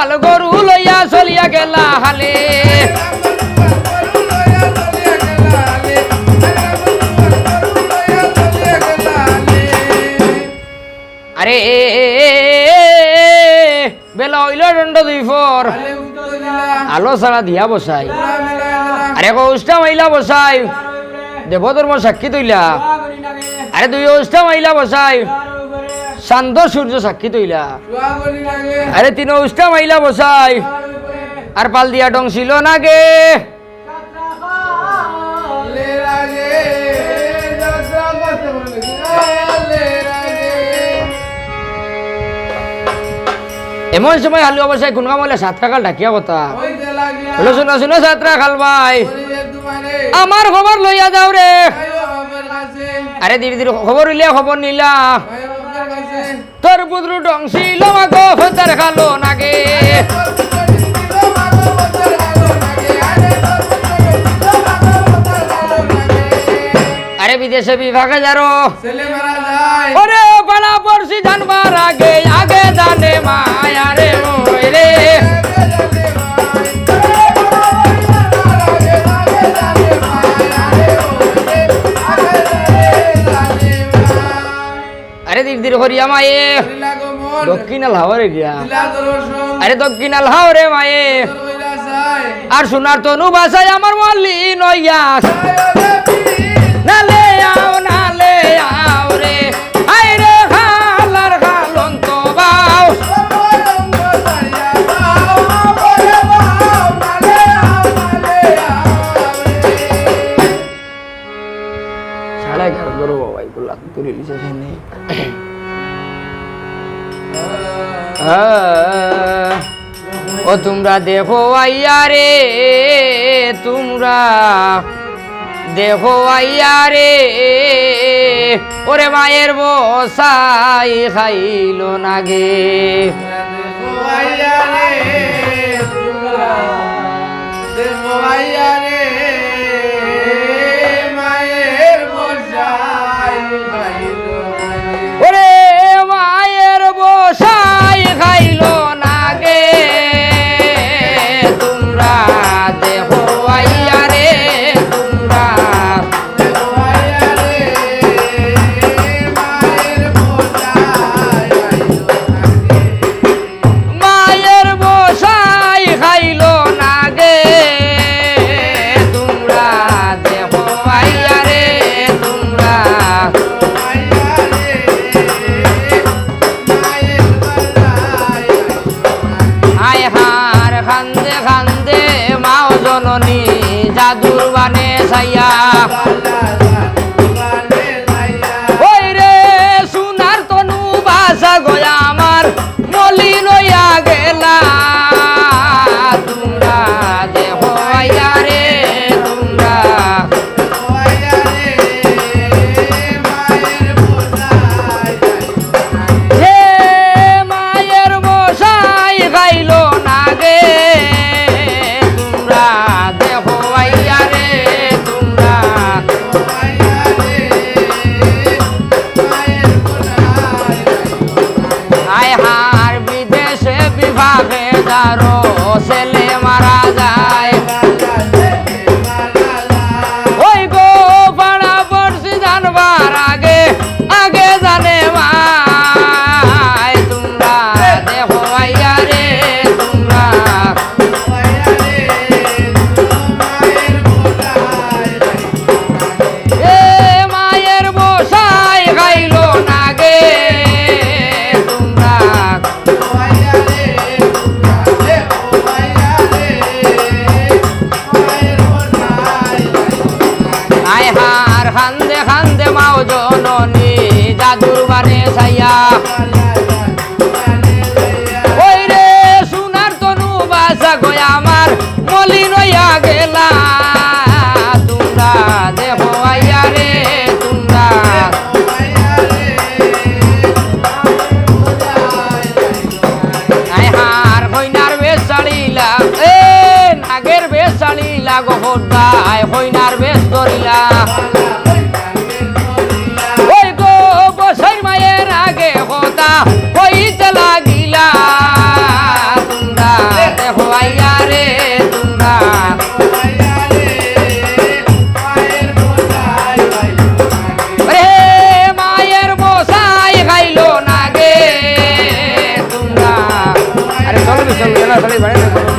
dual গরু লইয়া চলিয়া গেলা হালে আরে বেলা হইল দণ্ড দুই ফর আলো সারা দিয়া বসাই আরে কৌষ্টা মাইলা বসাই দেবধর্ম সাক্ষী তৈলা আরে দুই অষ্টা মাইলা বসাই শান্ত সূর্য সাক্ষী তৈলা আরে তিন অষ্টা মাইলা বসাই আর পাল দিয়া ডং ছিল না গে এমন সময় হালু অবস্থায় কোন কামলে সাতটা কাল ডাকিয়া কথা বলো শুনো শুনো সাতটা খাল ভাই আমার খবর লইয়া যাও রে আরে দিদি দিদি খবর উলিয়া খবর নিলা তোর পুত্র ডংছিল মাগো হতার খালো নাগে আরে বিদেশে বিভাগে যারো ওরে পালা পড়ছি জানবার আগে আগে জানে মায়া রে ওই রে আরে দিদির হরিয়া মায়ে দক্ষিণ আলহাওয়ারে গিয়া আরে দক্ষিণ আলহাওয়ারে মায়ে আর সোনার তনু বাসায় আমার মল্লি নইয়া নালে আও রে আই রে খালার খালন তো বাও সাড়ে 11 ধরো বাবা এগুলা তুলে লিছে এখানে ও তোমরা দেখো আইয়া রে তোমরা দেখো আইয়া রে ওরে মায়ের বসাই খাইল নাগে দেখো আইয়া রে তোমরা দেখো আইয়া রে মায়ের বসাই খাইল নাগে ওরে মায়ের বসাই খাইল নাগে তোমরা দেখো আইয়া রে জাদুর বানে ছাইয়া ওই রে সোনার তনু বাসা গয়া আমার মলি নইয়া গেলা তোমরা দেখো আইয়া রে তোমরা মায়ের বসাই খাইল নাগে তোমরা দেখো আইয়া রে তোমরা আয় হার বিদেশে বিভাগে যারো ছেলে মারা যায় ওই গো পাড়া পড়ছি জানবার আগে আগে জানে মায় তোমরা দেখো আইয়া রে তোমরা মায়ের বসাই খাইল নাগে তোমরা আয় হার খান্দে খান্দে মাও জননী জাদুর বানে ছাইয়া ওই রে সোনার তনু বাসা গয়া আমার মলি নইয়া গেলা তোমরা দেখো আইয়া রে তোমরা আয় হার কইনার বেশ চালিলা নাগের বেশ চালিলা গোহদায় কইনার বেশ ধরিলা ওই গো বসাই মায়ের আগে কথা কইতে লাগিলা তোমরা বাড়ি